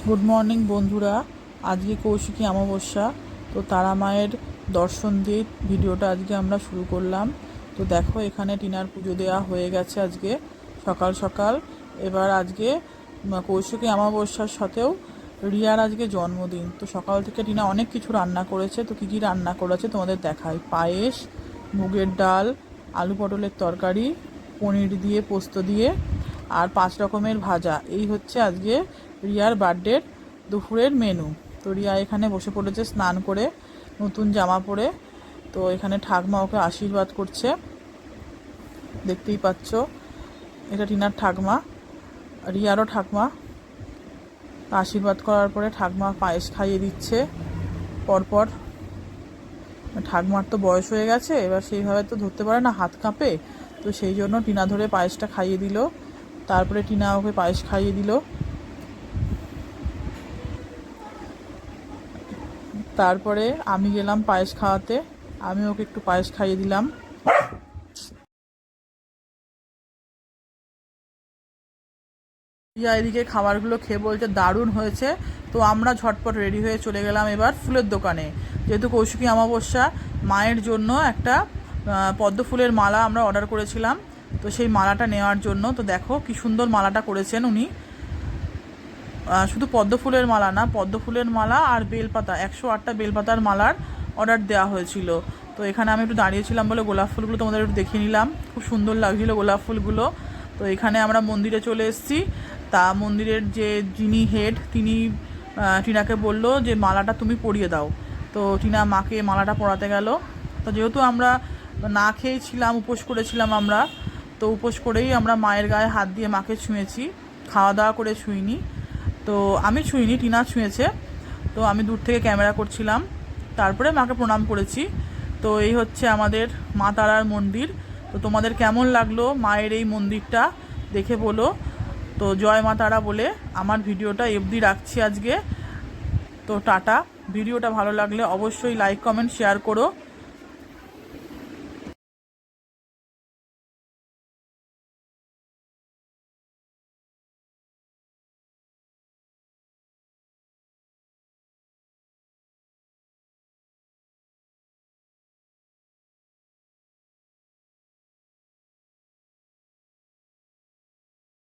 Good morning বন্ধুরা। আজকে কৌশিকী অমাবস্যা, তো তারা মায়ের দর্শন দিয়ে ভিডিওটা আজকে আমরা শুরু করলাম। তো দেখো, এখানে টিনার পুজো দেওয়া হয়ে গেছে আজকে সকাল সকাল। এবার আজকে কৌশিকী অমাবস্যার সাথেও রিয়ার আজকে জন্মদিন। তো সকাল থেকে টিনা অনেক কিছু রান্না করেছে। তো কী কী রান্না করেছে তোমাদের দেখাই। পায়েস, মুগের ডাল, আলু পটলের তরকারি, পনির দিয়ে পোস্ত দিয়ে, আর 5 রকমের ভাজা। এই হচ্ছে আজকে রিয়ার বার্থডের দুপুরের মেনু। তো রিয়া এখানে বসে পড়েছে স্নান করে, নতুন জামা পরে। তো এখানে ঠাকমা ওকে আশীর্বাদ করছে, দেখতেই পাচ্ছ। এটা টিনার ঠাকমা, রিয়ারও ঠাকমা। আশীর্বাদ করার পরে ঠাকমা পায়েস খাইয়ে দিচ্ছে পরপর। ঠাকমার তো বয়স হয়ে গেছে, এবার সেইভাবে তো ধরতে পারে না, হাত কাঁপে। তো সেই জন্য টিনা ধরে পায়েসটা খাইয়ে দিল। তারপরে টিনা ওকে পায়েস খাইয়ে দিল। তারপরে আমি গেলাম পায়েস খাওয়াতে, আমি ওকে একটু পায়েস খাইয়ে দিলাম। রিয়া এদিকে খাবারগুলো খেয়ে বলছে দারুণ হয়েছে। তো আমরা ঝটপট রেডি হয়ে চলে গেলাম এবার ফুলের দোকানে। যেহেতু কৌশিকী অমাবস্যা, মায়ের জন্য একটা পদ্ম ফুলের মালা আমরা অর্ডার করেছিলাম, তো সেই মালাটা নেওয়ার জন্য। তো দেখো কি সুন্দর মালাটা করেছেন উনি। শুধু পদ্ম ফুলের মালা না, পদ্ম ফুলের মালা আর বেলপাতা, 108টা বেলপাতার মালার অর্ডার দেওয়া হয়েছিল। তো এখানে আমি একটু দাঁড়িয়েছিলাম বলে গোলাপ ফুলগুলো তোমাদের একটু দেখিয়ে নিলাম। খুব সুন্দর লাগছিল গোলাপ ফুলগুলো। তো এখানে আমরা মন্দিরে চলে এসেছি। তা মন্দিরের যে যিনি হেড, তিনি টিনাকে বলল যে মালাটা তুমি পরিয়ে দাও। তো টিনা মাকে মালাটা পরাতে গেল। তো যেহেতু আমরা না খেয়েছিলাম, উপোস করেছিলাম আমরা, তো উপোস করেই আমরা মায়ের গায়ে হাত দিয়ে মাকে ছুঁয়েছি, খাওয়া দাওয়া করে ছুঁইনি। তো আমি ছুঁইনি, টিনা ছুঁয়েছে। তো আমি দূর থেকে ক্যামেরা করছিলাম, তারপরে মাকে প্রণাম করেছি। তো এই হচ্ছে আমাদের মা তারার মন্দির। তো তোমাদের কেমন লাগলো মায়ের এই মন্দিরটা দেখে বলো। তো জয় মা তারা বলে আমার ভিডিওটা অবধি রাখছি আজকে। তো টাটা। ভিডিওটা ভালো লাগলে অবশ্যই লাইক কমেন্ট শেয়ার করো।